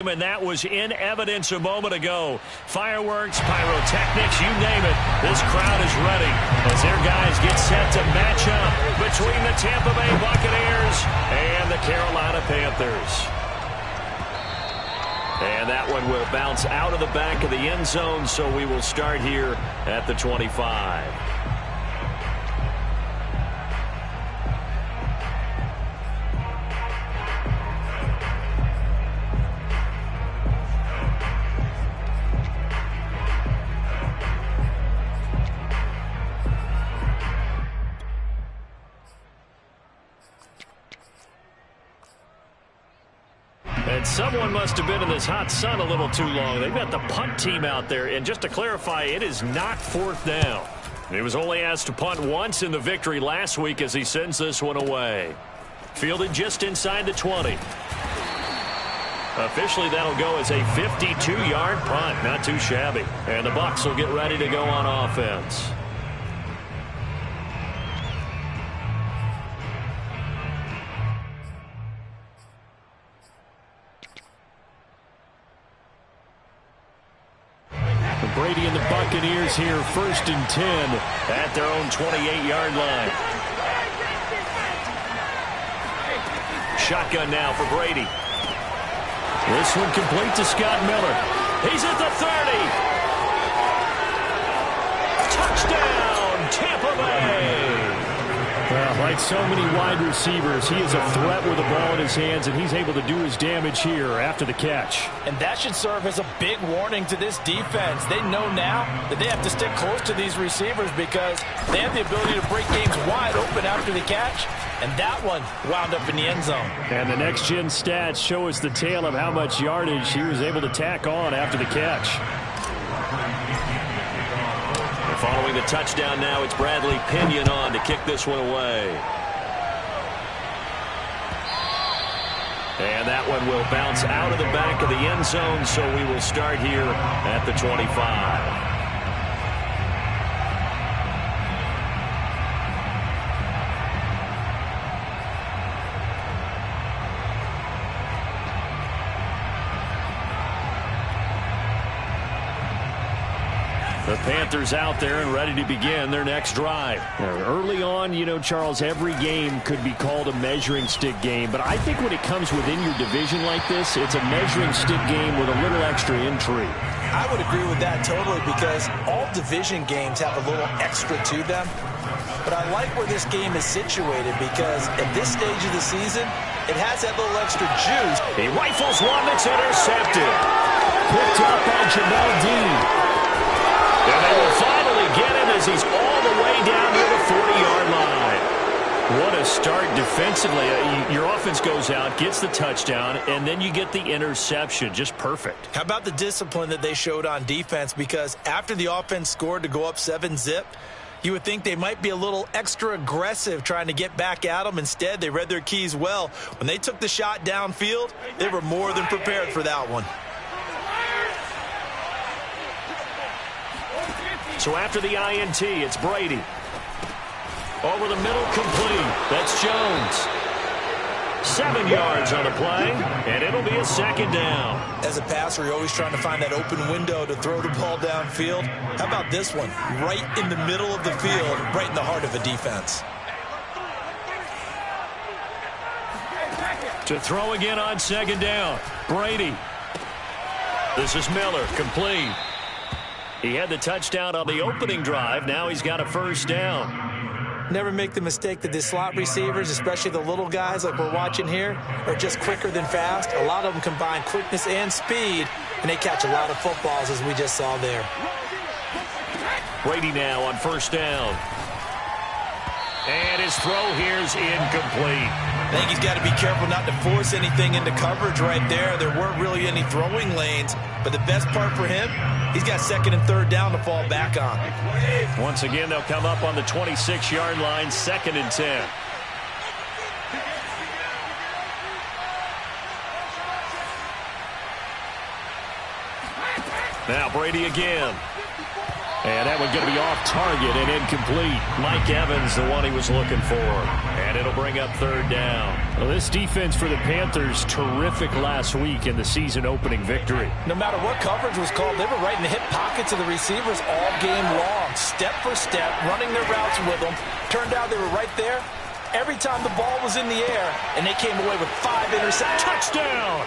And that was in evidence a moment ago. Fireworks, pyrotechnics, you name it. This crowd is ready as their guys get set to match up between the Tampa Bay Buccaneers and the Carolina Panthers. And that one will bounce out of the back of the end zone, so we will start here at the 25. And someone must have been in this hot sun a little too long. They've got the punt team out there. And just to clarify, it is not fourth down. He was only asked to punt once in the victory last week as he sends this one away. Fielded just inside the 20. Officially, that'll go as a 52-yard punt. Not too shabby. And the Bucs will get ready to go on offense. Brady and the Buccaneers here, 1st and 10 at their own 28-yard line. Shotgun now for Brady. This one complete to Scott Miller. He's at the 30. Touchdown, Tampa Bay. Well, like so many wide receivers, he is a threat with the ball in his hands, and he's able to do his damage here after the catch. And that should serve as a big warning to this defense. They know now that they have to stick close to these receivers because they have the ability to break games wide open after the catch. And that one wound up in the end zone. And the next-gen stats show us the tale of how much yardage he was able to tack on after the catch. Following the touchdown now, it's Bradley Pinion on to kick this one away. And that one will bounce out of the back of the end zone, so we will start here at the 25. The Panthers out there and ready to begin their next drive. Early on, you know, Charles, every game could be called a measuring stick game. But I think when it comes within your division like this, it's a measuring stick game with a little extra intrigue. I would agree with that totally because all division games have a little extra to them. But I like where this game is situated because at this stage of the season, it has that little extra juice. He rifles one that's intercepted. Picked up by Jamel Dean. And they will finally get him as he's all the way down near the 40-yard line. What a start defensively. Your offense goes out, gets the touchdown, and then you get the interception. Just perfect. How about the discipline that they showed on defense? Because after the offense scored to go up 7-zip, you would think they might be a little extra aggressive trying to get back at them. Instead, they read their keys well. When they took the shot downfield, they were more than prepared for that one. So after the INT, it's Brady. Over the middle, complete. That's Jones. 7 yards on the play, and it'll be a 2nd down. As a passer, you're always trying to find that open window to throw the ball downfield. How about this one? Right in the middle of the field, right in the heart of a defense. To throw again on 2nd down. Brady. This is Miller, complete. He had the touchdown on the opening drive. Now he's got a 1st down. Never make the mistake that the slot receivers, especially the little guys like we're watching here, are just quicker than fast. A lot of them combine quickness and speed, and they catch a lot of footballs, as we just saw there. Brady now on 1st down. And his throw here is incomplete. I think he's got to be careful not to force anything into coverage right there. There weren't really any throwing lanes, but the best part for him, he's got 2nd and 3rd down to fall back on. Once again, they'll come up on the 26-yard line, 2nd and 10. Now Brady again. And that one going to be off target and incomplete. Mike Evans, the one he was looking for. And it'll bring up third down. Well, this defense for the Panthers, terrific last week in the season-opening victory. No matter what coverage was called, they were right in the hip pockets of the receivers all game long. Step for step, running their routes with them. Turned out they were right there every time the ball was in the air, and they came away with 5 interceptions. Touchdown!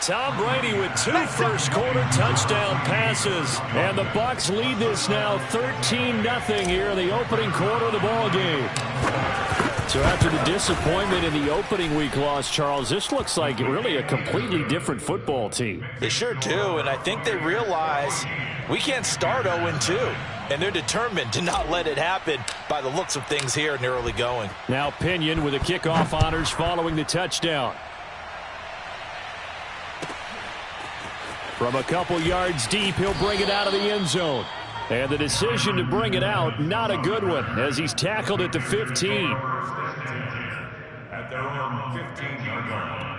Tom Brady with 2 first-quarter touchdown passes. And the Bucs lead this now 13-0 here in the opening quarter of the ball game. So after the disappointment in the opening week loss, Charles, this looks like really a completely different football team. They sure do, and I think they realize we can't start 0-2. And they're determined to not let it happen by the looks of things here in the early going. Now Pinion with the kickoff honors following the touchdown. From a couple yards deep, he'll bring it out of the end zone. And the decision to bring it out, not a good one, as he's tackled at the 15. At their own 15-yard line.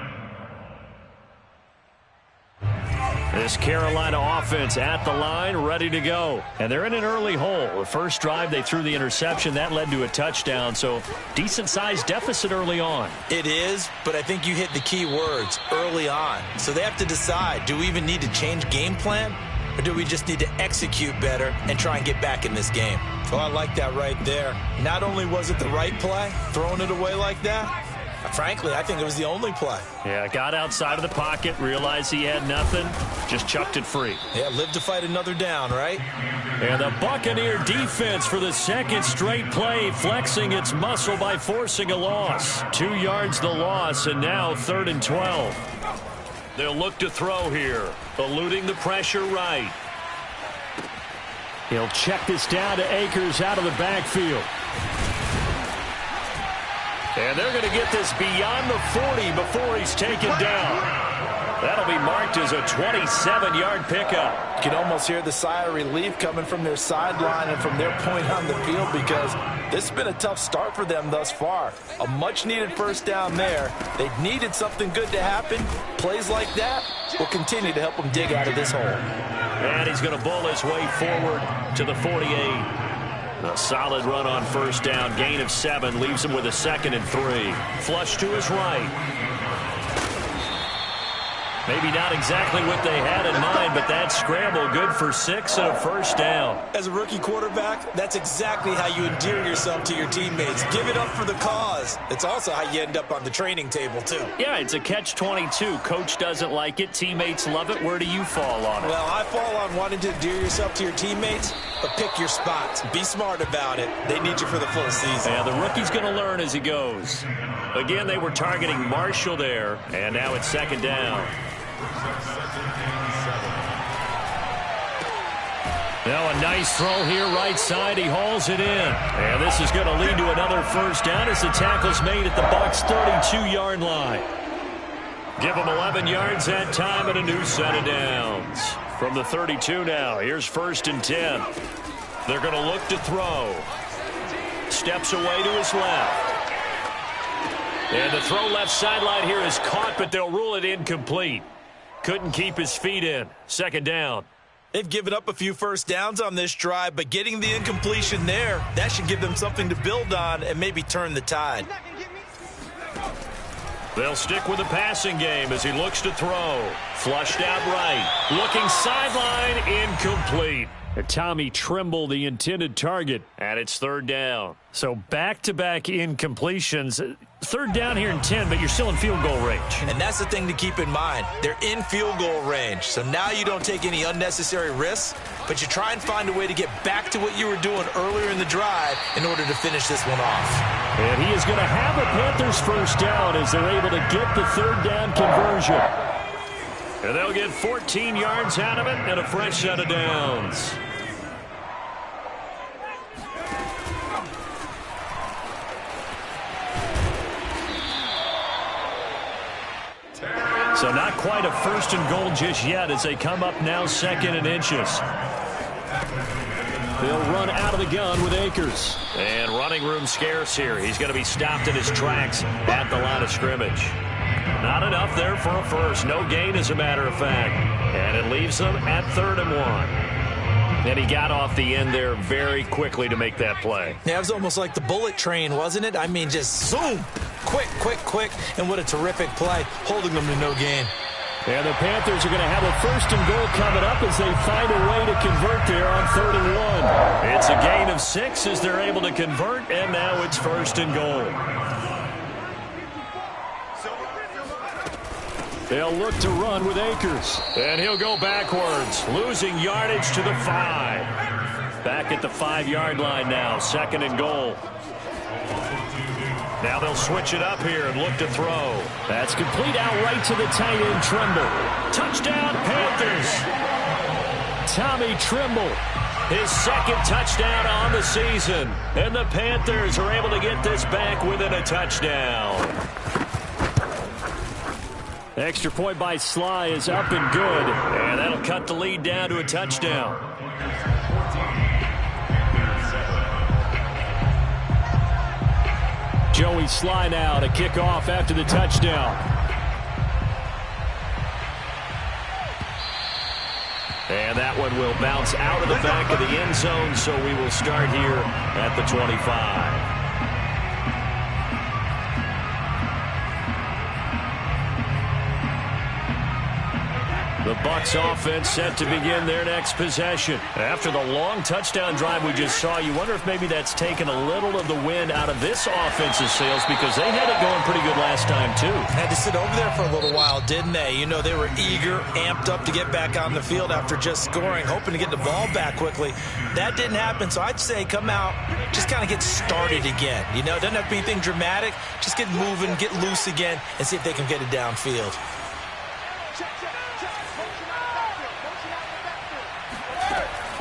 This Carolina offense at the line, ready to go. And they're in an early hole. The first drive, they threw the interception. That led to a touchdown, so decent-sized deficit early on. It is, but I think you hit the key words, early on. So they have to decide, do we even need to change game plan? Or do we just need to execute better and try and get back in this game? Oh, I like that right there. Not only was it the right play, throwing it away like that, frankly, I think it was the only play. Yeah, got outside of the pocket, realized he had nothing, just chucked it free. Yeah, live to fight another down, right? And the Buccaneer defense for the second straight play, flexing its muscle by forcing a loss. 2 yards the loss, and now 3rd and 12. They'll look to throw here, eluding the pressure right. He'll check this down to Akers out of the backfield. And they're going to get this beyond the 40 before he's taken down. That'll be marked as a 27-yard pickup. You can almost hear the sigh of relief coming from their sideline and from their point on the field, because this has been a tough start for them thus far. A much-needed first down there. They needed something good to happen. Plays like that will continue to help them dig out of this hole. And he's going to bull his way forward to the 48. A solid run on first down. Gain of 7 leaves him with a 2nd and 3. Flush to his right. Maybe not exactly what they had in mind, but that scramble good for 6 and a first down. As a rookie quarterback, that's exactly how you endear yourself to your teammates. Give it up for the cause. It's also how you end up on the training table, too. Yeah, it's a catch-22. Coach doesn't like it. Teammates love it. Where do you fall on it? Well, I fall on wanting to endear yourself to your teammates, but pick your spots. Be smart about it. They need you for the full season. Yeah, the rookie's going to learn as he goes. Again, they were targeting Marshall there, and now it's 2nd down. Now a nice throw here, right side. He hauls it in. And this is going to lead to another first down as the tackle's made at the Bucs' 32-yard line. Give them 11 yards that time and a new set of downs. From the 32 now, here's 1st and 10. They're going to look to throw. Steps away to his left. And the throw left sideline here is caught, but they'll rule it incomplete. Couldn't keep his feet in. 2nd down. They've given up a few first downs on this drive, but getting the incompletion there, that should give them something to build on and maybe turn the tide. They'll stick with the passing game as he looks to throw. Flushed out right. Looking sideline, incomplete. Tommy Tremble, the intended target, and it's 3rd down. So back-to-back incompletions. 3rd down here in 10, but you're still in field goal range. And that's the thing to keep in mind. They're in field goal range. So now you don't take any unnecessary risks, but you try and find a way to get back to what you were doing earlier in the drive in order to finish this one off. And he is going to have a Panthers first down as they're able to get the 3rd down conversion. And they'll get 14 yards out of it and a fresh set of downs. So not quite a 1st and goal just yet as they come up now 2nd and inches. They'll run out of the gun with Akers. And running room scarce here. He's going to be stopped in his tracks at the line of scrimmage. Not enough there for a first. No gain, as a matter of fact. And it leaves them at 3rd and 1. And he got off the end there very quickly to make that play. Yeah, it was almost like the bullet train, wasn't it? I mean, just zoom, quick, and what a terrific play, holding them to no gain. And the Panthers are going to have a 1st and goal coming up as they find a way to convert there on 3rd and 1. It's a gain of 6 as they're able to convert, and now it's 1st and goal. They'll look to run with Akers. And he'll go backwards, losing yardage to the 5. Back at the 5-yard line now, 2nd and goal. Now they'll switch it up here and look to throw. That's complete out right to the tight end, Trimble. Touchdown, Panthers. Tommy Trimble. His 2nd touchdown on the season. And the Panthers are able to get this back within a touchdown. Extra point by Sly is up and good. And that'll cut the lead down to a touchdown. Joey Sly now to kick off after the touchdown. And that one will bounce out of the back of the end zone, so we will start here at the 25. The Bucs offense set to begin their next possession. After the long touchdown drive we just saw, you wonder if maybe that's taken a little of the wind out of this offense's sails, because they had it going pretty good last time, too. Had to sit over there for a little while, didn't they? You know, they were eager, amped up to get back on the field after just scoring, hoping to get the ball back quickly. That didn't happen, so I'd say come out, just kind of get started again. You know, it doesn't have to be anything dramatic. Just get moving, get loose again, and see if they can get it downfield.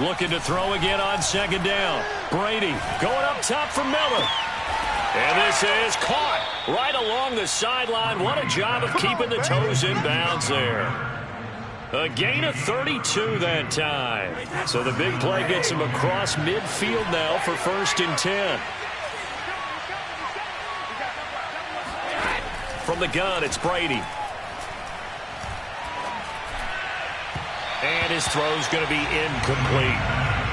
Looking to throw again on 2nd down. Brady going up top for Miller. And this is caught right along the sideline. What a job of keeping the toes in bounds there. A gain of 32 that time. So the big play gets him across midfield now for 1st and 10. From the gun, it's Brady. And his throw's going to be incomplete.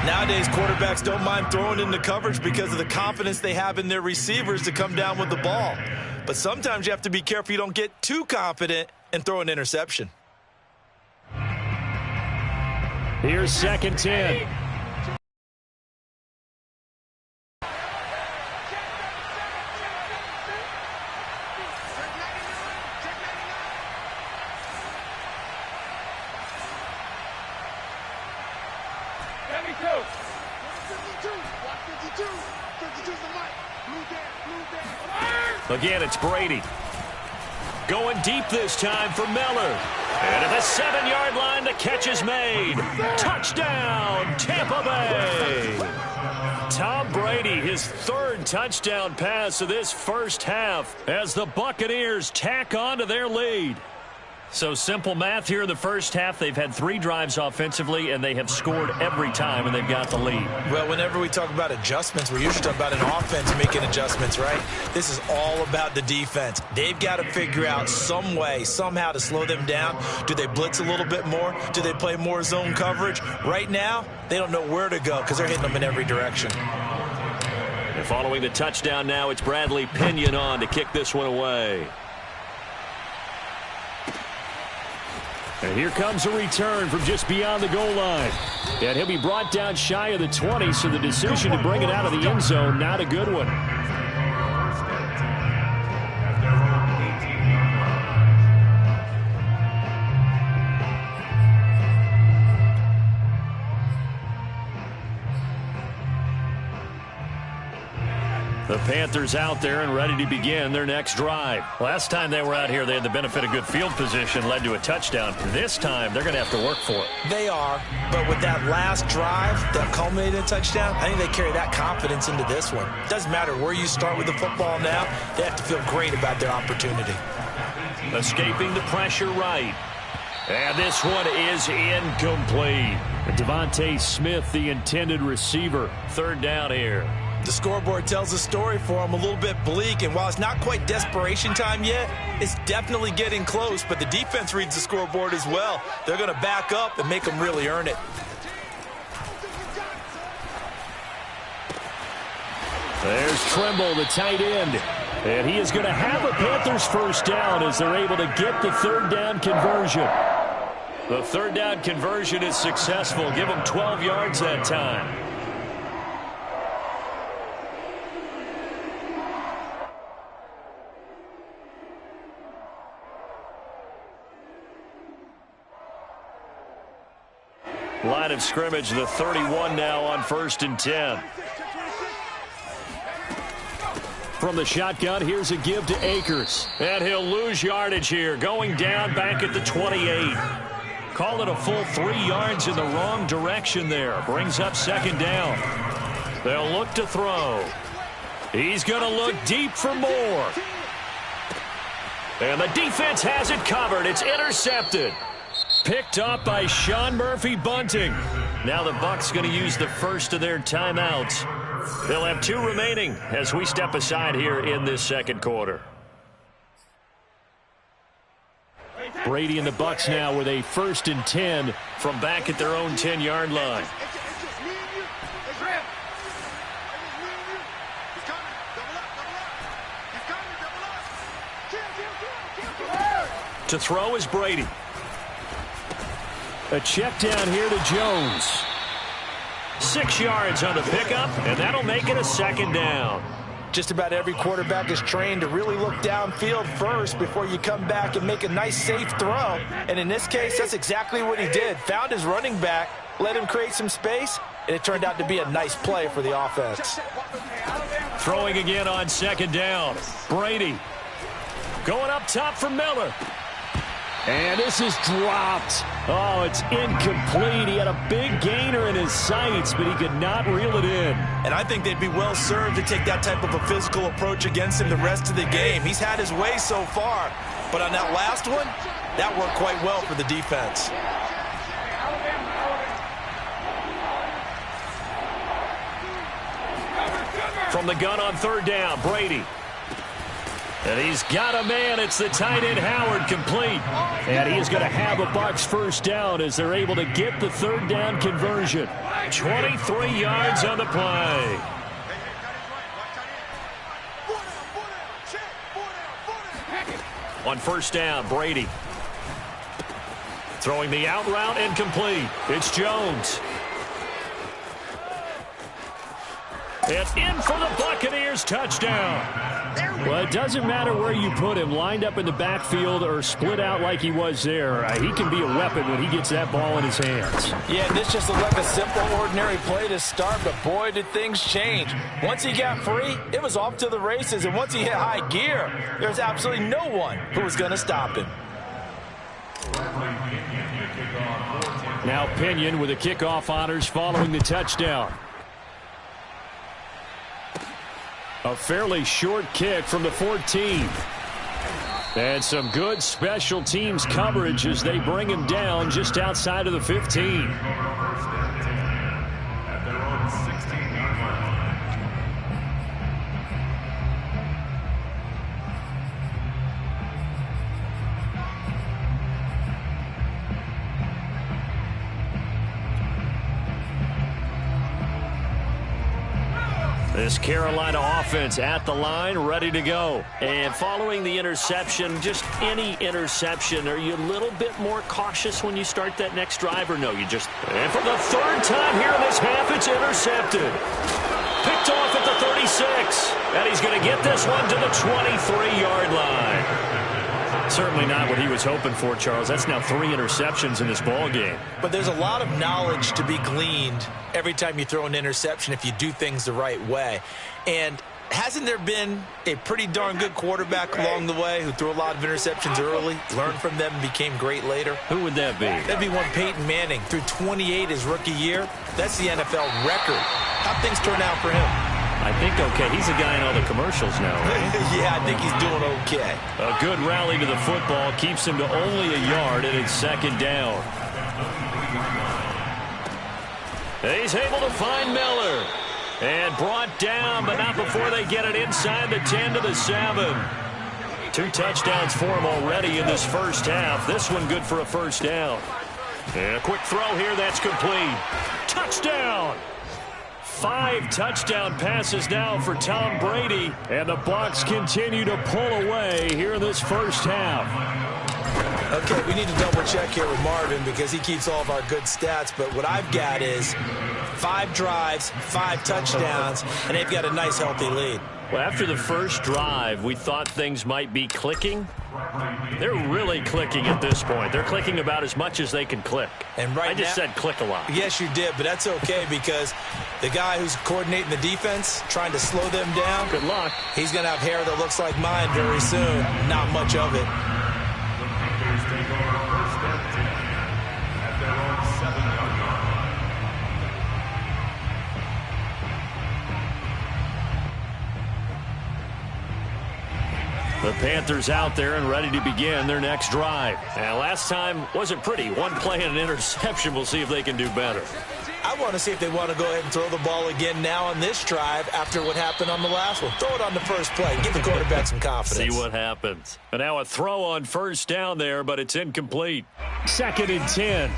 Nowadays, quarterbacks don't mind throwing into coverage because of the confidence they have in their receivers to come down with the ball. But sometimes you have to be careful you don't get too confident and throw an interception. Here's 2nd 10. Again, it's Brady. Going deep this time for Miller. And at the 7-yard line, the catch is made. Touchdown, Tampa Bay. Tom Brady, his 3rd touchdown pass of this first half as the Buccaneers tack on to their lead. So simple math here in the first half. They've had 3 drives offensively, and they have scored every time, and they've got the lead. Well, whenever we talk about adjustments, we're usually talking about an offense making adjustments, right? This is all about the defense. They've got to figure out some way, somehow to slow them down. Do they blitz a little bit more? Do they play more zone coverage? Right now, they don't know where to go because they're hitting them in every direction. And following the touchdown now, it's Bradley Pinion on to kick this one away. And here comes a return from just beyond the goal line. And he'll be brought down shy of the 20, so the decision to bring it out of the end zone, not a good one. The Panthers out there and ready to begin their next drive. Last time they were out here, they had the benefit of good field position, led to a touchdown. This time, they're going to have to work for it. They are, but with that last drive that culminated in a touchdown, I think they carry that confidence into this one. It doesn't matter where you start with the football now. They have to feel great about their opportunity. Escaping the pressure right. And this one is incomplete. Devontae Smith, the intended receiver. 3rd down here. The scoreboard tells a story for them, a little bit bleak, and while it's not quite desperation time yet, it's definitely getting close, but the defense reads the scoreboard as well. They're going to back up and make them really earn it. There's Trimble, the tight end. And he is going to have a Panthers first down as they're able to get the third down conversion. The third down conversion is successful. Give them 12 yards that time. Line of scrimmage, the 31 now on 1st and 10. From the shotgun, here's a give to Akers. And he'll lose yardage here, going down back at the 28. Call it a full 3 yards in the wrong direction there. Brings up 2nd down. They'll look to throw. He's going to look deep for more. And the defense has it covered. It's intercepted. Picked up by Sean Murphy-Bunting. Now the Bucs going to use the first of their timeouts. They'll have 2 remaining as we step aside here in this second quarter. Brady and the Bucs now with a 1st and 10 from back at their own 10-yard line. To throw is Brady. A check down here to Jones. 6 yards on the pickup, and that'll make it a 2nd down. Just about every quarterback is trained to really look downfield first before you come back and make a nice, safe throw. And in this case, that's exactly what he did. Found his running back, let him create some space, and it turned out to be a nice play for the offense. Throwing again on 2nd down. Brady going up top for Miller. And this is dropped. Oh, it's incomplete. He had a big gainer in his sights, but he could not reel it in. And I think they'd be well served to take that type of a physical approach against him the rest of the game. He's had his way so far, but on that last one, that worked quite well for the defense. From the gun on 3rd down, Brady. And he's got a man. It's the tight end, Howard, complete. And he is going to have a Bucs first down as they're able to get the 3rd down conversion. 23 yards on the play. On 1st down, Brady. Throwing the out route and complete. It's Jones. It's in for the Buccaneers, touchdown. Well, it doesn't matter where you put him, lined up in the backfield or split out like he was there. He can be a weapon when he gets that ball in his hands. Yeah, this just looked like a simple, ordinary play to start, but boy, did things change. Once he got free, it was off to the races, and once he hit high gear, there's absolutely no one who was going to stop him. Now Pinion with the kickoff honors following the touchdown. A fairly short kick from the 14. And some good special teams coverage as they bring him down just outside of the 15. This Carolina offense at the line, ready to go. And following the interception, just any interception, are you a little bit more cautious when you start that next drive, or no? You just... And for the 3rd time here in this half, it's intercepted. Picked off at the 36. And he's going to get this one to the 23-yard line. Certainly not what he was hoping for, Charles. That's now 3 interceptions in this ball game. But there's a lot of knowledge to be gleaned every time you throw an interception if you do things the right way. And hasn't there been a pretty darn good quarterback along the way who threw a lot of interceptions early, learned from them, and became great later? Who would that be? That'd be one Peyton Manning. Threw 28 his rookie year. That's the NFL record. How'd things turn out for him? I think okay. He's a guy in all the commercials now, right? Yeah, I think he's doing okay. A good rally to the football keeps him to only a yard, and it's 2nd down. He's able to find Miller. And brought down, but not before they get it inside the 10 to the 7. 2 touchdowns for him already in this first half. This one good for a first down. And a quick throw here, that's complete. Touchdown! 5 touchdown passes now for Tom Brady. And the Bucs continue to pull away here in this first half. Okay, we need to double-check here with Marvin because he keeps all of our good stats. But what I've got is 5 drives, 5 touchdowns, and they've got a nice, healthy lead. Well, after the first drive, we thought things might be clicking. They're really clicking at this point. They're clicking about as much as they can click. And right I just said click a lot. Yes, you did, but that's okay because the guy who's coordinating the defense, trying to slow them down, good luck. He's going to have hair that looks like mine very soon. Not much of it. The Panthers out there and ready to begin their next drive. And last time wasn't pretty. One play and an interception. We'll see if they can do better. I want to see if they want to go ahead and throw the ball again now on this drive after what happened on the last one. Throw it on the first play. Give the quarterback some confidence. See what happens. And now a throw on first down there, but it's incomplete. 2nd and 10.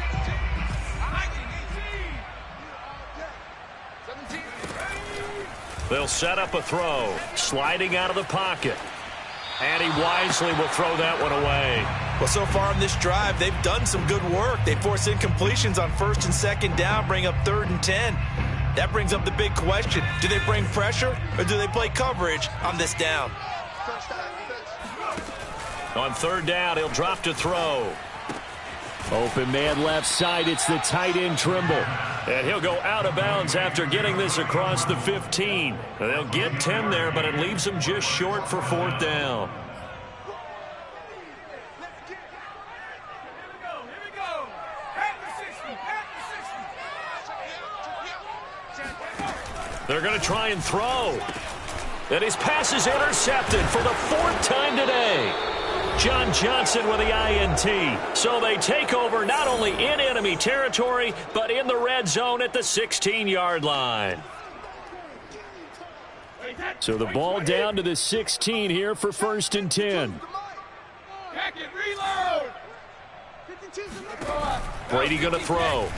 They'll set up a throw. Sliding out of the pocket. And he wisely will throw that one away. Well, so far in this drive, they've done some good work. They force incompletions on 1st and 2nd down, bring up 3rd and 10. That brings up the big question. Do they bring pressure or do they play coverage on this down? On 3rd down, he'll drop to throw. Open man left side. It's the tight end Trimble. And he'll go out of bounds after getting this across the 15. They'll get 10 there, but it leaves them just short for 4th down. They're going to try and throw. And his pass is intercepted for the 4th time today. John Johnson with the INT. So they take over not only in enemy territory, but in the red zone at the 16-yard line. So the ball down to the 16 here for 1st and 10. Brady going to throw.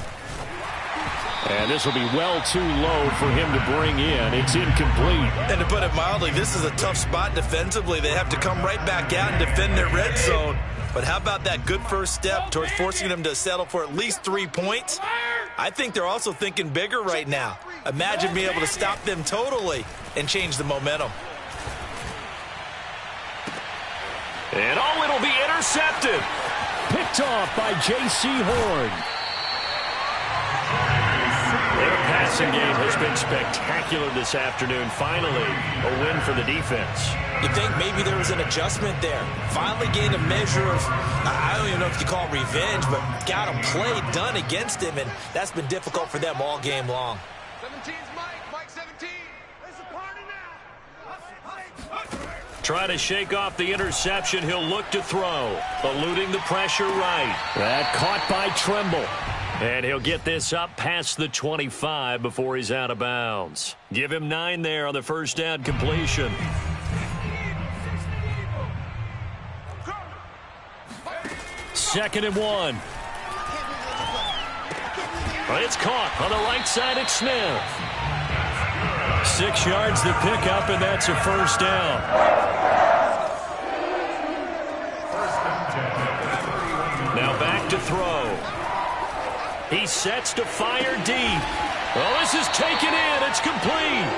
And this will be well too low for him to bring in. It's incomplete. And to put it mildly, this is a tough spot defensively. They have to come right back out and defend their red zone. But how about that good first step towards forcing them to settle for at least 3 points? I think they're also thinking bigger right now. Imagine being able to stop them totally and change the momentum. And oh, it'll be intercepted. Picked off by J.C. Horn. Their passing game has been spectacular this afternoon. Finally, a win for the defense. You think maybe there was an adjustment there. Finally gained a measure of, I don't even know if you call it revenge, but got a play done against him, and that's been difficult for them all game long. 17's Mike 17. It's a party now. Try to shake off the interception. He'll look to throw. Eluding the pressure right. That caught by Trimble. And he'll get this up past the 25 before he's out of bounds. Give him 9 there on the first down completion. Second and 1. Well, it's caught on the right side at Smith. 6 yards to pick up, and that's a first down. Now back to throw. He sets to fire deep. Well, this is taken in. It's complete.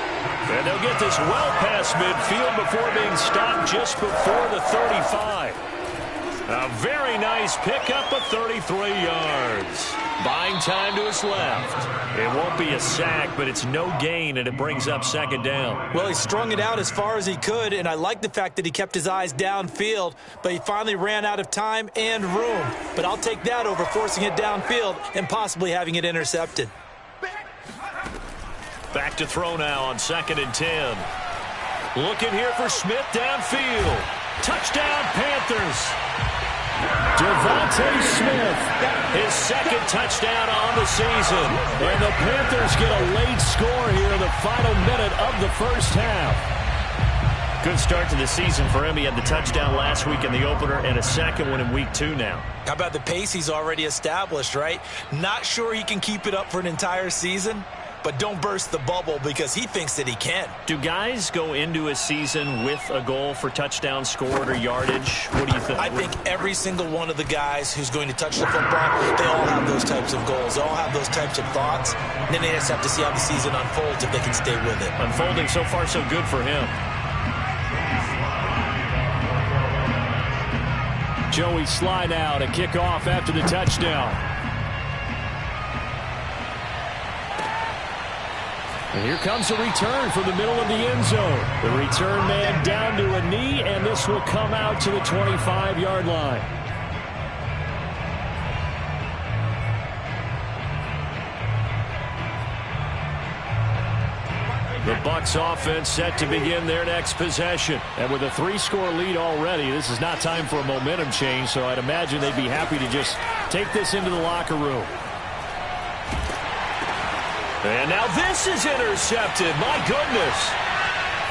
And they'll get this well past midfield before being stopped just before the 35. A very nice pickup of 33 yards. Buying time to his left. It won't be a sack, but it's no gain, and it brings up 2nd down. Well, he strung it out as far as he could, and I like the fact that he kept his eyes downfield, but he finally ran out of time and room. But I'll take that over forcing it downfield and possibly having it intercepted. Back to throw now on 2nd and 10. Looking here for Smith downfield. Touchdown, Panthers. Devontae Smith. His 2nd touchdown on the season. And the Panthers get a late score here in the final minute of the first half. Good start to the season for him. He had the touchdown last week in the opener and a 2nd one in week 2 now. How about the pace he's already established, right? Not sure he can keep it up for an entire season, but don't burst the bubble because he thinks that he can. Do guys go into a season with a goal for touchdown scored or yardage? What do you think? I think every single one of the guys who's going to touch the football, they all have those types of goals. They all have those types of thoughts. And then they just have to see how the season unfolds if they can stay with it. Unfolding so far so good for him. Joey Sly now to kick off after the touchdown. And here comes a return from the middle of the end zone. The return man down to a knee, and this will come out to the 25-yard line. The Bucs offense set to begin their next possession. And with a 3-score lead already, this is not time for a momentum change, so I'd imagine they'd be happy to just take this into the locker room. And now this is intercepted. My goodness.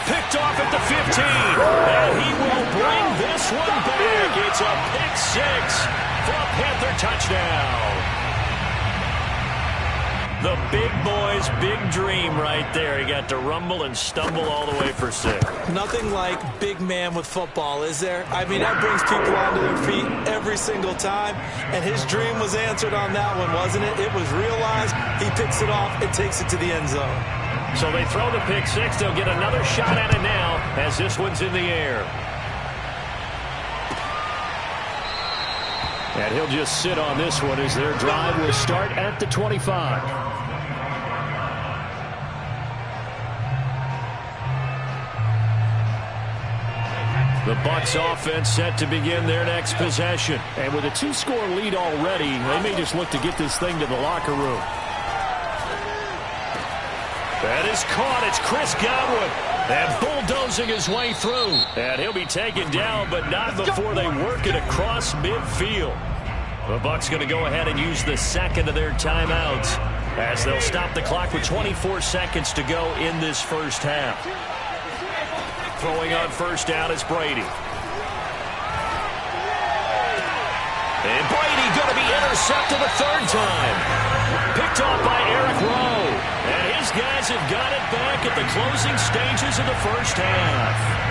Picked off at the 15. And he will bring this one back. It's a pick six for a Panther touchdown. The big boy's big dream right there. He got to rumble and stumble all the way for 6. Nothing like big man with football, is there? I mean, that brings people onto their feet every single time. And his dream was answered on that one, wasn't it? It was realized. He picks it off and takes it to the end zone. So they throw the pick six. They'll get another shot at it now as this one's in the air. And he'll just sit on this one as their drive will start at the 25. The Bucs offense set to begin their next possession. And with a 2-score lead already, they may just look to get this thing to the locker room. That is caught. It's Chris Godwin. And bulldozing his way through. And he'll be taken down, but not before they work it across midfield. The Bucs going to go ahead and use the second of their timeouts as they'll stop the clock with 24 seconds to go in this first half. Throwing on first down is Brady. And Brady going to be intercepted a third time. Picked off by Eric Rowe. And his guys have got it back at the closing stages of the first half.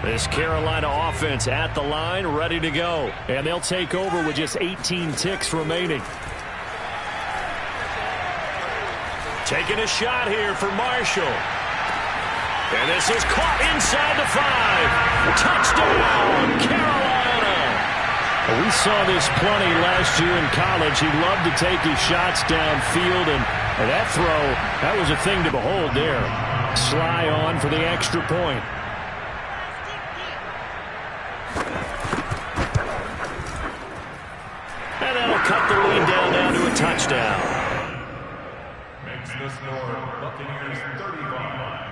This Carolina offense at the line, ready to go. And they'll take over with just 18 ticks remaining. Taking a shot here for Marshall. And this is caught inside the 5. Touchdown, Carolina. We saw this plenty last year in college. He loved to take his shots downfield, and that throw, that was a thing to behold there. Sly on for the extra point. And that'll cut the lead down to a touchdown. Makes the score Buccaneers 35.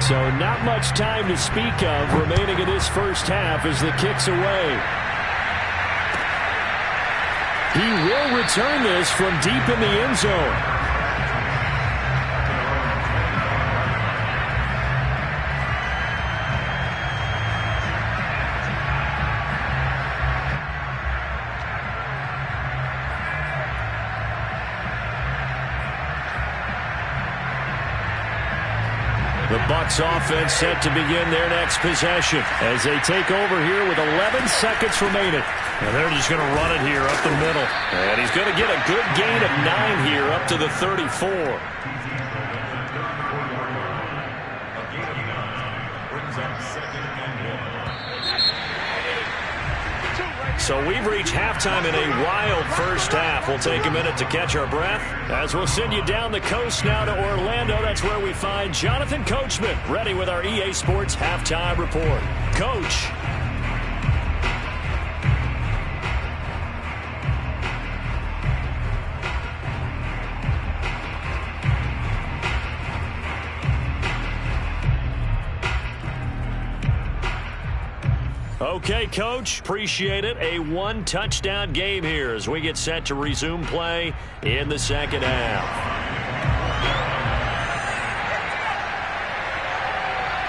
So not much time to speak of remaining in this first half as the kick's away. He will return this from deep in the end zone. The Bucs offense set to begin their next possession as they take over here with 11 seconds remaining. And they're just going to run it here up the middle. And he's going to get a good gain of 9 here up to the 34. So we've reached halftime in a wild first half. We'll take a minute to catch our breath as we'll send you down the coast now to Orlando. That's where we find Jonathan Coachman ready with our EA Sports Halftime Report. Coach. Okay, Coach, appreciate it. A one-touchdown game here as we get set to resume play in the second half.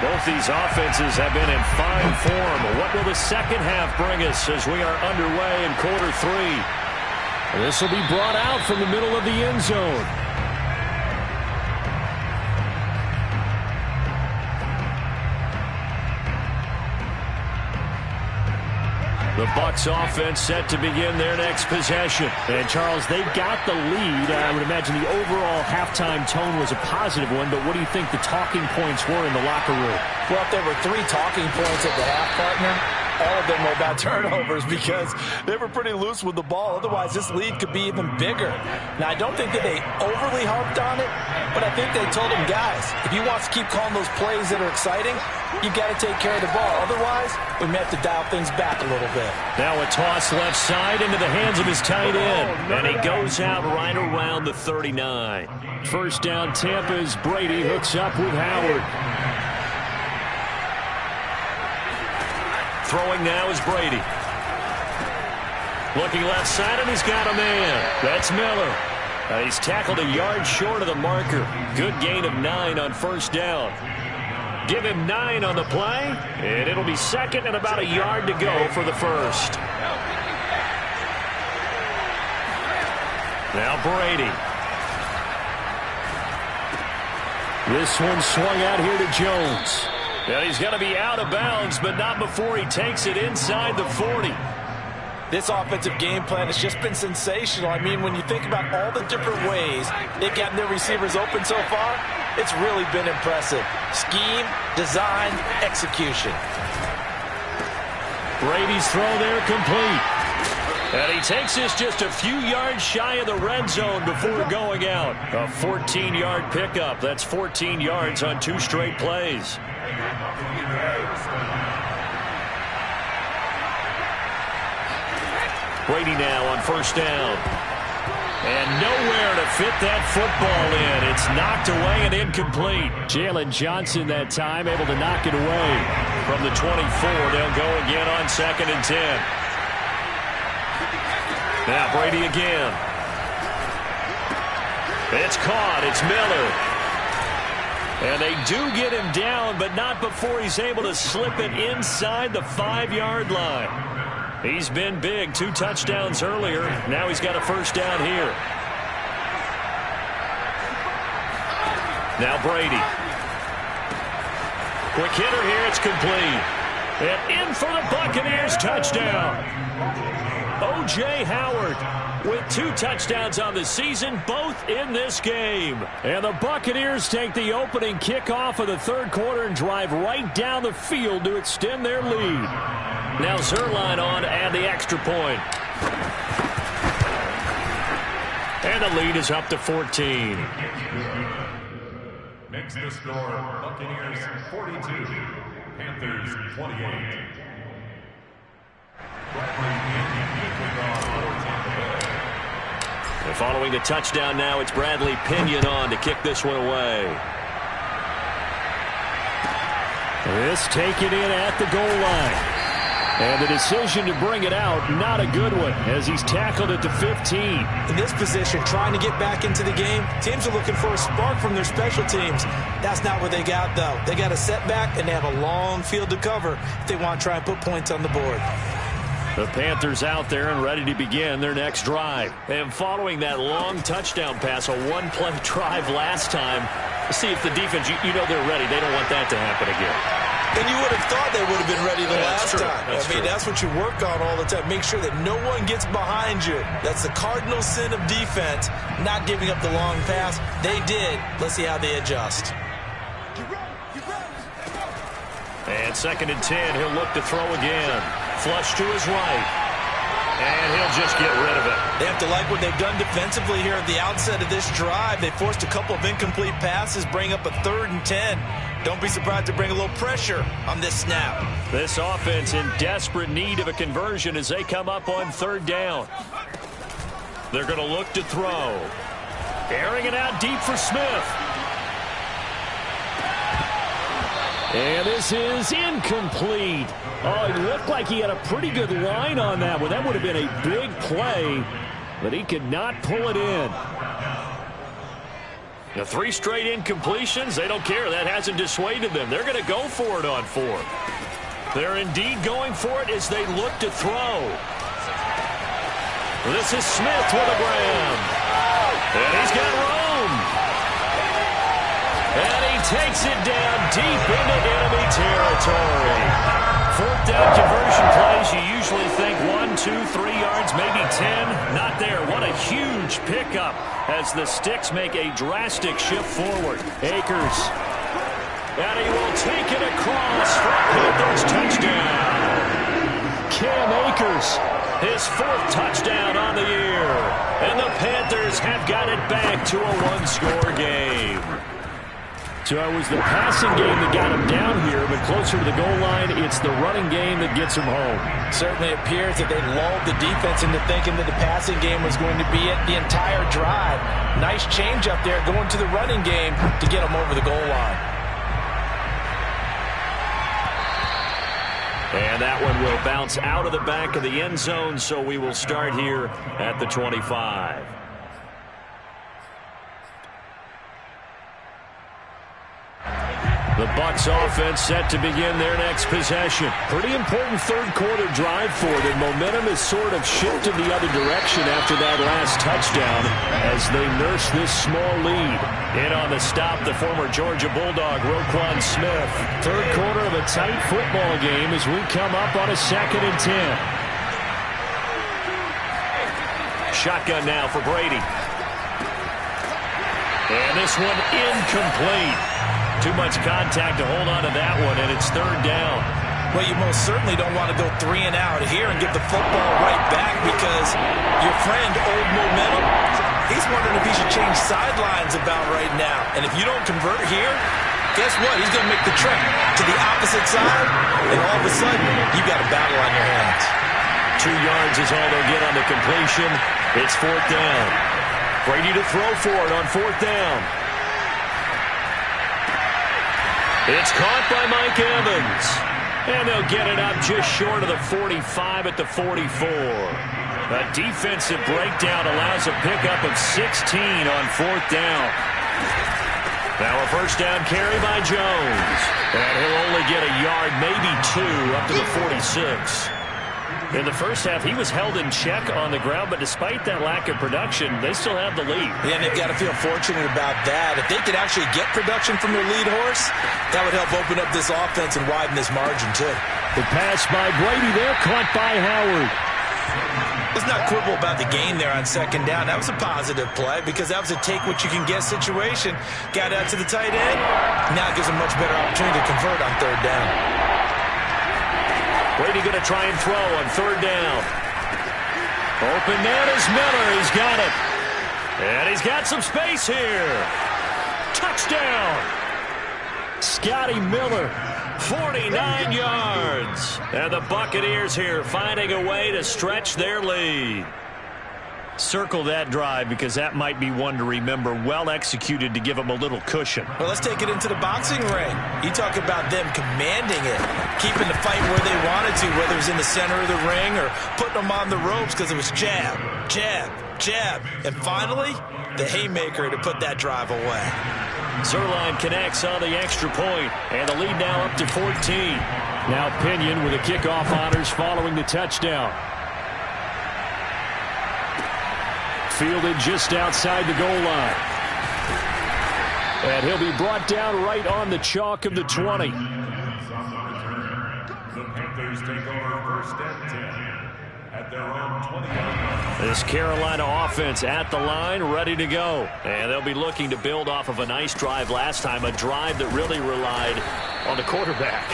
Both these offenses have been in fine form. What will the second half bring us as we are underway in quarter three? This will be brought out from the middle of the end zone. The Bucs offense set to begin their next possession. And, Charles, they've got the lead. I would imagine the overall halftime tone was a positive one, but what do you think the talking points were in the locker room? Well, if there were 3 talking points at the half, partner, all of them were about turnovers because they were pretty loose with the ball. Otherwise, this lead could be even bigger. Now, I don't think that they overly harped on it, but I think they told them, guys, if you want to keep calling those plays that are exciting, you've got to take care of the ball. Otherwise, we may have to dial things back a little bit. Now a toss left side into the hands of his tight end. And he goes out right around the 39. First down, Tampa as Brady hooks up with Howard. Throwing now is Brady. Looking left side, and he's got a man. That's Miller. He's tackled a yard short of the marker. Good gain of 9 on first down. Give him 9 on the play, and it'll be second and about a yard to go for the first. Now Brady. This one swung out here to Jones. And he's going to be out of bounds, but not before he takes it inside the 40. This offensive game plan has just been sensational. I mean, when you think about all the different ways they've gotten their receivers open so far, it's really been impressive. Scheme, design, execution. Brady's throw there complete. And he takes this just a few yards shy of the red zone before going out. A 14-yard pickup. That's 14 yards on 2 straight plays. Brady now on first down. And nowhere to fit that football in. It's knocked away and incomplete. Jalen Johnson that time able to knock it away. From the 24, they'll go again on second and 10. Now Brady again. It's caught. It's Miller. And they do get him down, but not before he's able to slip it inside the 5-yard line. He's been big. 2 touchdowns earlier. Now he's got a first down here. Now Brady. Quick hitter here. It's complete. And in for the Buccaneers touchdown. O.J. Howard with 2 touchdowns on the season, both in this game. And the Buccaneers take the opening kickoff of the third quarter and drive right down the field to extend their lead. Now Zerline on to add the extra point. And the lead is up to 14. Makes the score Buccaneers 42, Panthers 28. And following the touchdown now, it's Bradley Pinion on to kick this one away. This taken in at the goal line. And the decision to bring it out, not a good one, as he's tackled at the 15. In this position, trying to get back into the game, teams are looking for a spark from their special teams. That's not what they got, though. They got a setback, and they have a long field to cover if they want to try and put points on the board. The Panthers out there and ready to begin their next drive. And following that long touchdown pass, a 1-play drive last time, see if the defense, you know they're ready. They don't want that to happen again. And you would have thought they would have been ready the last time. That's what you work on all the time. Make sure that no one gets behind you. That's the cardinal sin of defense, not giving up the long pass. They did. Let's see how they adjust. And second and 10, he'll look to throw again. Flush to his right. And he'll just get rid of it. They have to like what they've done defensively here at the outset of this drive. They forced a couple of incomplete passes, bring up a 3rd and 10. Don't be surprised to bring a little pressure on this snap. This offense in desperate need of a conversion as they come up on 3rd down. They're going to look to throw. Airing it out deep for Smith. And this is incomplete. Oh, it looked like he had a pretty good line on that one. That would have been a big play, but he could not pull it in. The 3 straight incompletions, they don't care. That hasn't dissuaded them. They're going to go for it on 4th. They're indeed going for it as they look to throw. This is Smith with a grab. And he's got room. And he takes it down deep into enemy territory. 4th down conversion plays, you usually think 1, 2, 3 yards, maybe 10. Not there. What a huge pickup as the Sticks make a drastic shift forward. Akers. And he will take it across for a Panthers touchdown. Cam Akers, his 4th touchdown on the year. And the Panthers have got it back to a 1-score game. So it was the passing game that got him down here, but closer to the goal line, it's the running game that gets him home. Certainly appears that they lulled the defense into thinking that the passing game was going to be it the entire drive. Nice change up there going to the running game to get him over the goal line. And that one will bounce out of the back of the end zone, so we will start here at the 25. The Bucs offense set to begin their next possession. Pretty important third-quarter drive for them. Momentum has sort of shifted the other direction after that last touchdown as they nurse this small lead. In on the stop, the former Georgia Bulldog, Roquan Smith. Third quarter of a tight football game as we come up on a 2nd and 10. Shotgun now for Brady. And this one incomplete. Too much contact to hold on to that one, and it's 3rd down. Well, you most certainly don't want to go 3 and out here and give the football right back because your friend, Old Momentum, he's wondering if he should change sidelines about right now. And if you don't convert here, guess what? He's going to make the trek to the opposite side, and all of a sudden, you've got a battle on your hands. 2 yards is all they'll get on the completion. It's 4th down. Brady to throw for it on 4th down. It's caught by Mike Evans. And they'll get it up just short of the 45 at the 44. A defensive breakdown allows a pickup of 16 on 4th down. Now a 1st down carry by Jones. And he'll only get a yard, maybe 2, up to the 46. In the first half, he was held in check on the ground, but despite that lack of production, they still have the lead. Yeah, and they've got to feel fortunate about that. If they could actually get production from their lead horse, that would help open up this offense and widen this margin, too. The pass by Brady there, caught by Howard. Let's not quibble about the gain there on 2nd down. That was a positive play because that was a take-what-you-can-get situation. Got out to the tight end. Now it gives them much better opportunity to convert on 3rd down. Brady going to try and throw on 3rd down. Open man is Miller. He's got it. And he's got some space here. Touchdown. Scotty Miller, 49 yards. And the Buccaneers here finding a way to stretch their lead. Circle that drive because that might be one to remember. Well executed to give them a little cushion. Well, let's take it into the boxing ring. You talk about them commanding it, keeping the fight where they wanted to, whether it was in the center of the ring or putting them on the ropes because it was jab, jab, jab. And finally, the haymaker to put that drive away. Zerline connects on the extra point, and the lead now up to 14. Now Pinion with the kickoff honors following the touchdown. Fielded just outside the goal line. And he'll be brought down right on the chalk of the 20. The Panthers take over 1st and 10 at their own 20-yard line. This Carolina offense at the line, ready to go. And they'll be looking to build off of a nice drive last time, a drive that really relied on the quarterback.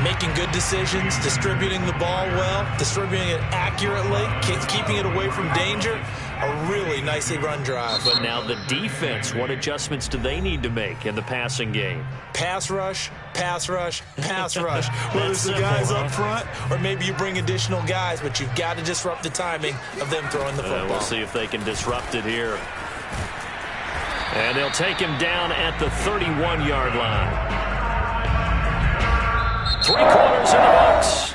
Making good decisions, distributing the ball well, distributing it accurately, keeping it away from danger. A really nicely run drive. But now the defense, what adjustments do they need to make in the passing game? Pass rush, pass rush, pass rush. Whether it's the guys up front or maybe you bring additional guys, but you've got to disrupt the timing of them throwing the football. We'll see if they can disrupt it here. And they'll take him down at the 31-yard line. Three-quarters in the books.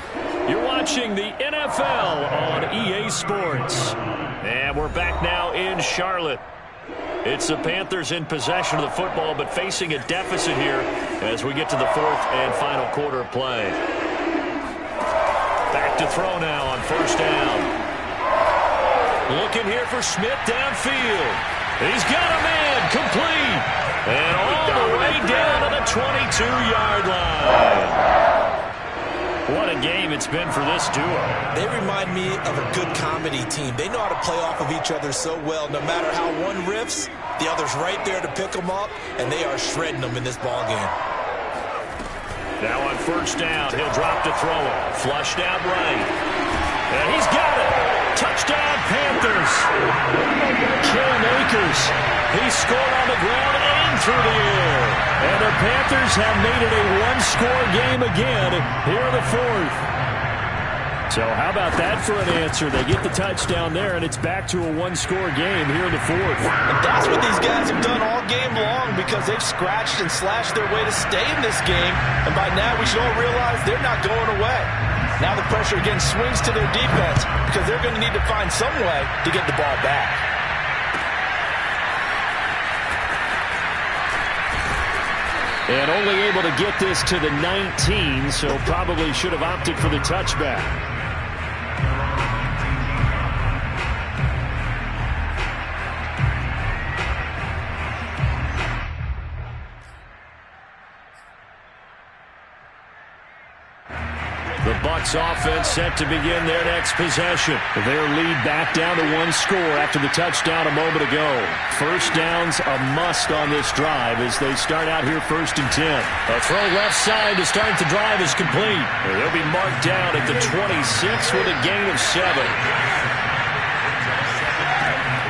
You're watching the NFL on EA Sports. And we're back now in Charlotte. It's the Panthers in possession of the football, but facing a deficit here as we get to the fourth and final quarter of play. Back to throw now on first down. Looking here for Smith downfield. He's got a man complete. And all the way down to the 22-yard line. What a game it's been for this duo. They remind me of a good comedy team. They know how to play off of each other so well. No matter how one riffs, the other's right there to pick them up, and they are shredding them in this ball game. Now on first down, he'll drop to throw it. Flushed out right. And he's got it. Touchdown, Panthers. Cam Akers. He scored on the ground and through the air. And the Panthers have made it a one-score game again here in the fourth. So how about that for an answer? They get the touchdown there, and it's back to a one-score game here in the fourth. And that's what these guys have done all game long because they've scratched and slashed their way to stay in this game. And by now we should all realize they're not going away. Now the pressure again swings to their defense because they're going to need to find some way to get the ball back. And only able to get this to the 19, so probably should have opted for the touchback. The Bucs offense set to begin their next possession. Their lead back down to one score after the touchdown a moment ago. First down's a must on this drive as they start out here 1st and 10. A throw left side to start the drive is complete. They'll be marked down at the 26 with a gain of 7.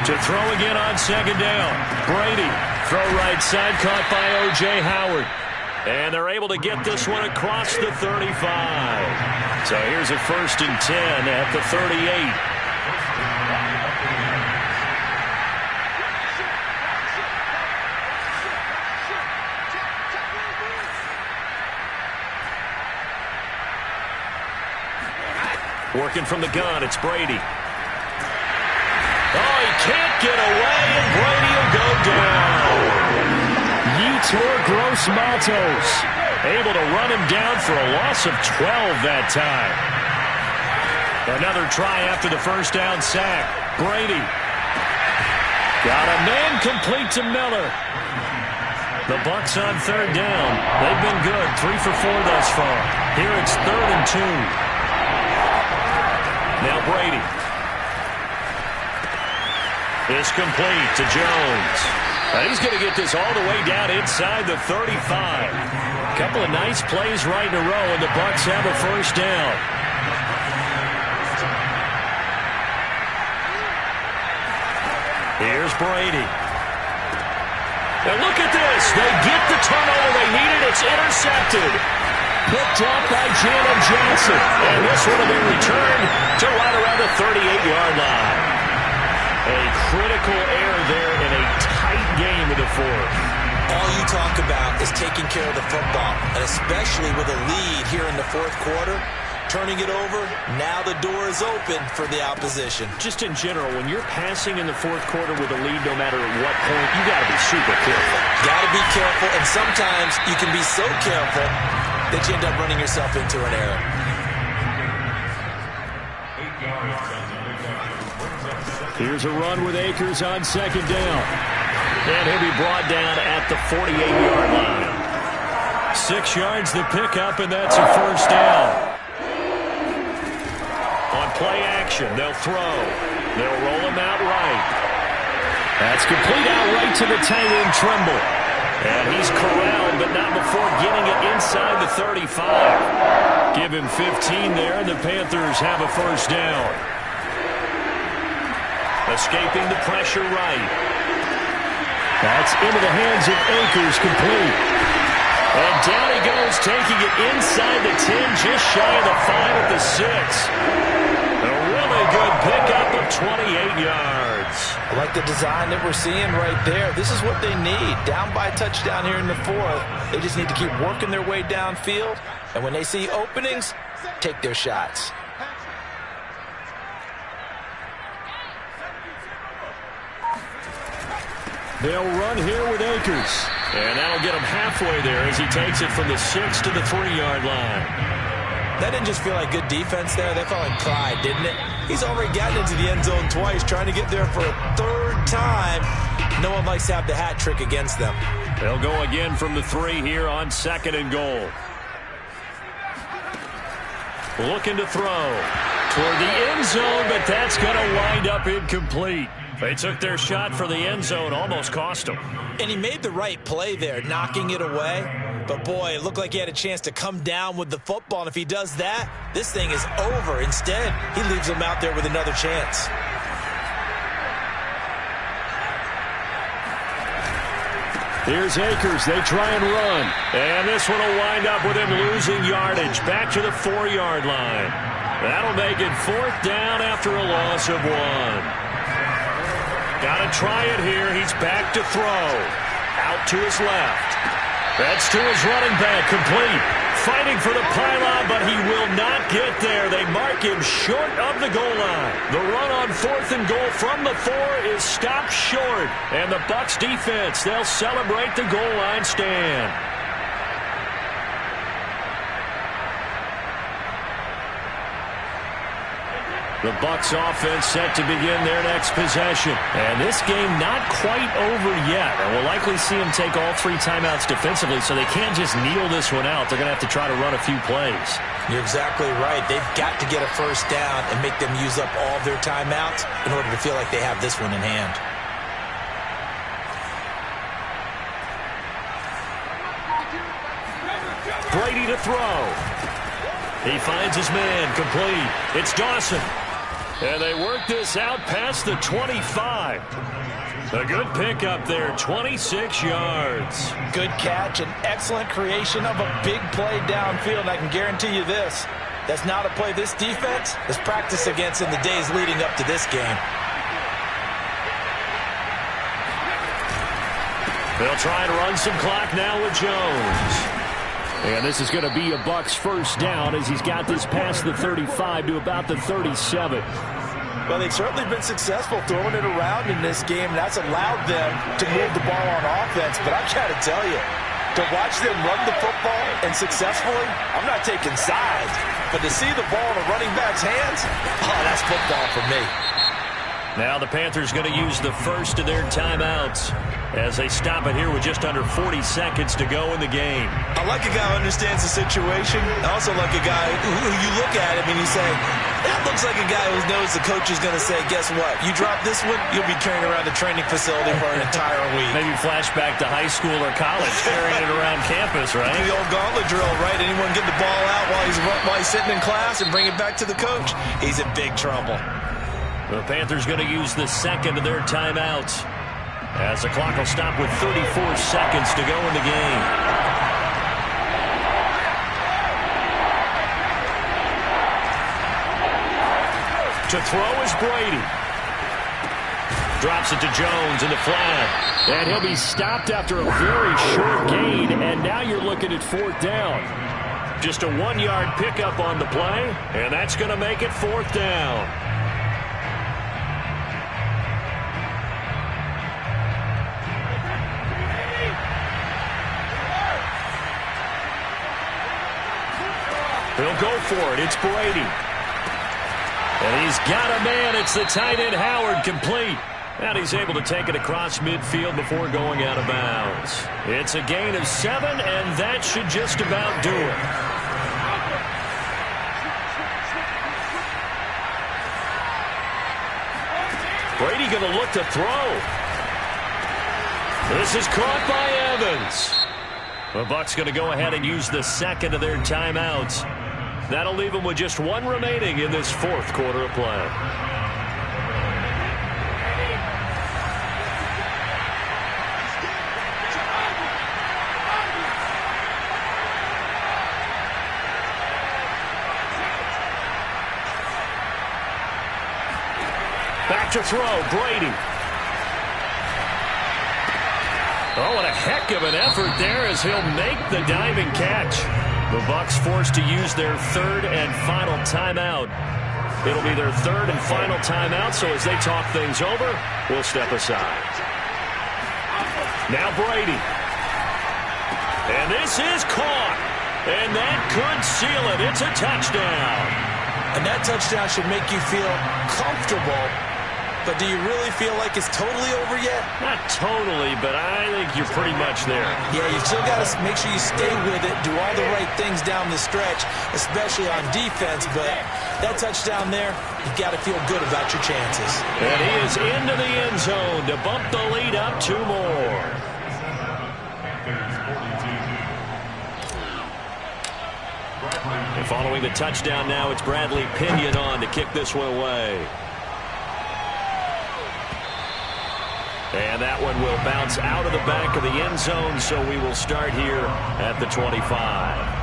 To throw again on second down. Brady. Throw right side caught by O.J. Howard. And they're able to get this one across the 35. So here's a 1st and 10 at the 38. Working from the gun, it's Brady. Oh, he can't get away, and Brady will go down. Yetur Gross-Matos able to run him down for a loss of 12 that time. Another try after the first down sack. Brady. Got a man complete to Miller. The Bucs on third down. They've been good, 3 for 4 thus far. Here it's 3rd and 2. Now Brady. It's complete to Jones. And he's going to get this all the way down inside the 35. A couple of nice plays right in a row, and the Bucs have a first down. Here's Brady. And look at this. They get the turnover they needed. It's intercepted. Picked up by Jalen Johnson. And this one will be returned to right around the 38-yard line. A critical error there in a tight game in the fourth. All you talk about is taking care of the football, and especially with a lead here in the fourth quarter, turning it over, now the door is open for the opposition. Just in general, when you're passing in the fourth quarter with a lead, no matter at what point, you got to be super careful. Got to be careful, and sometimes you can be so careful that you end up running yourself into an error. Here's a run with Akers on second down. And he'll be brought down at the 48-yard line. 6 yards the pickup, and that's a first down. On play action, they'll throw. They'll roll him out right. That's complete out right to the tight end, Tremble. And he's corralled, but not before getting it inside the 35. Give him 15 there, and the Panthers have a first down. Escaping the pressure right. That's into the hands of Akers, complete. And down he goes, taking it inside the 10, just shy of the 5 at the 6. A really good pickup of 28 yards. I like the design that we're seeing right there. This is what they need. Down by a touchdown here in the fourth. They just need to keep working their way downfield. And when they see openings, take their shots. They'll run here with Akers. And that'll get him halfway there as he takes it from the 6 to the 3-yard line. That didn't just feel like good defense there. That felt like pride, didn't it? He's already gotten into the end zone twice, trying to get there for a third time. No one likes to have the hat trick against them. They'll go again from the 3 here on 2nd and goal. Looking to throw toward the end zone, but that's going to wind up incomplete. They took their shot for the end zone, almost cost them. And he made the right play there, knocking it away. But, boy, it looked like he had a chance to come down with the football. And if he does that, this thing is over. Instead, he leaves him out there with another chance. Here's Akers. They try and run. And this one will wind up with him losing yardage back to the 4-yard line. That'll make it 4th down after a loss of 1. Got to try it here. He's back to throw. Out to his left. That's to his running back. Complete. Fighting for the pylon, but he will not get there. They mark him short of the goal line. The run on 4th and goal from the 4 is stopped short. And the Bucs defense, they'll celebrate the goal line stand. The Bucs offense set to begin their next possession. And this game not quite over yet. And we'll likely see them take all 3 timeouts defensively, so they can't just kneel this one out. They're going to have to try to run a few plays. You're exactly right. They've got to get a first down and make them use up all of their timeouts in order to feel like they have this one in hand. Brady to throw. He finds his man. Complete. It's Dawson. And they work this out past the 25. A good pickup there, 26 yards. Good catch and excellent creation of a big play downfield. I can guarantee you this. That's not a play this defense has practiced against in the days leading up to this game. They'll try and run some clock now with Jones. And this is going to be a Bucs first down as he's got this past the 35 to about the 37. Well, they've certainly been successful throwing it around in this game, and that's allowed them to move the ball on offense. But I've got to tell you, to watch them run the football and successfully, I'm not taking sides. But to see the ball in a running back's hands, oh, that's football for me. Now the Panthers going to use the first of their timeouts as they stop it here with just under 40 seconds to go in the game. I like a guy who understands the situation. I also like a guy who you look at him and you say, that looks like a guy who knows the coach is going to say, guess what? You drop this one, you'll be carrying around the training facility for an entire week. Maybe flashback to high school or college, carrying it around campus, right? The old gauntlet drill, right? Anyone get the ball out while he's sitting in class and bring it back to the coach? He's in big trouble. The Panthers going to use the second of their timeouts as the clock will stop with 34 seconds to go in the game. To throw is Brady. Drops it to Jones in the flat. And he'll be stopped after a very short gain, and now you're looking at 4th down. Just a 1-yard pickup on the play, and that's going to make it 4th down. He'll go for it. It's Brady. And he's got a man. It's the tight end, Howard, complete. And he's able to take it across midfield before going out of bounds. It's a gain of 7, and that should just about do it. Brady going to look to throw. This is caught by Evans. The Bucs going to go ahead and use the second of their timeouts. That'll leave them with just 1 remaining in this 4th quarter of play. back to throw. Brady. Oh, and a heck of an effort there as he'll make the diving catch. The Bucs forced to use their third and final timeout. It'll be their third and final timeout, so as they talk things over, we'll step aside. Now Brady. And this is caught. And that could seal it. It's a touchdown. And that touchdown should make you feel comfortable. But do you really feel like it's totally over yet? Not totally, but I think you're pretty much there. Yeah, you still got to make sure you stay with it, do all the right things down the stretch, especially on defense. But that touchdown there, you've got to feel good about your chances. And he is into the end zone to bump the lead up 2 more. And following the touchdown now, it's Bradley Pinion on to kick this one away. And that one will bounce out of the back of the end zone, so we will start here at the 25.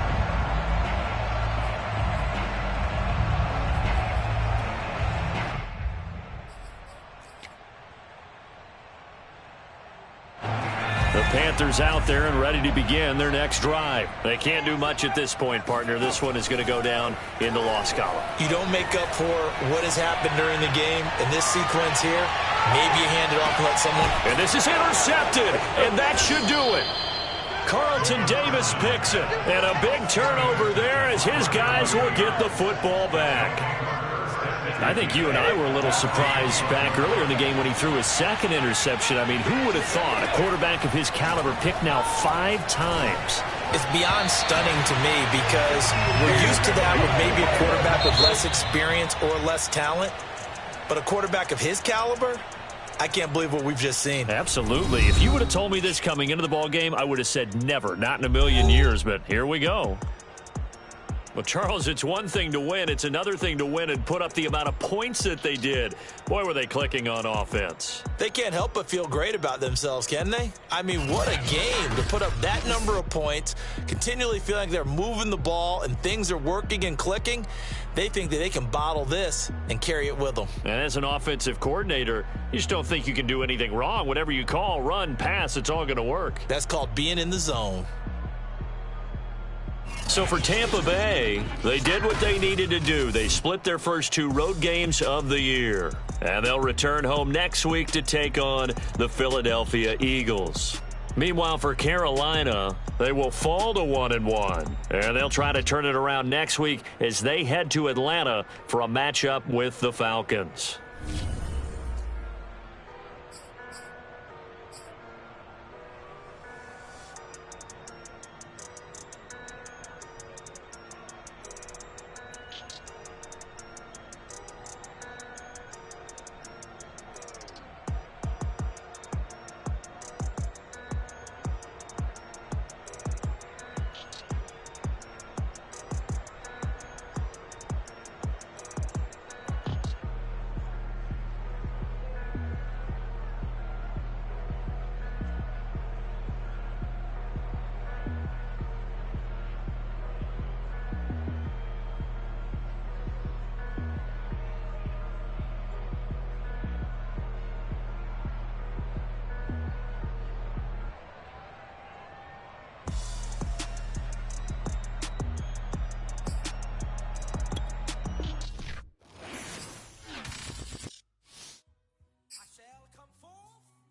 The Panthers out there and ready to begin their next drive. They can't do much at this point, partner. This one is going to go down in the loss column. You don't make up for what has happened during the game in this sequence here. Maybe you hand it off and let someone. And this is intercepted, and that should do it. Carlton Davis picks it, and a big turnover there as his guys will get the football back. I think you and I were a little surprised back earlier in the game when he threw his second interception. I mean, who would have thought a quarterback of his caliber picked now 5 times? It's beyond stunning to me because we're used to that with maybe a quarterback with less experience or less talent. But a quarterback of his caliber, I can't believe what we've just seen. Absolutely. If you would have told me this coming into the ball game, I would have said never, not in a million years, but here we go. Well, Charles, it's one thing to win. It's another thing to win and put up the amount of points that they did. Boy, were they clicking on offense. They can't help but feel great about themselves, can they? I mean, what a game to put up that number of points, continually feeling like they're moving the ball and things are working and clicking. They think that they can bottle this and carry it with them. And as an offensive coordinator, you just don't think you can do anything wrong. Whatever you call, run, pass, it's all going to work. That's called being in the zone. So for Tampa Bay, they did what they needed to do. They split their first 2 road games of the year. And they'll return home next week to take on the Philadelphia Eagles. Meanwhile, for Carolina, they will fall to 1-1. And they'll try to turn it around next week as they head to Atlanta for a matchup with the Falcons.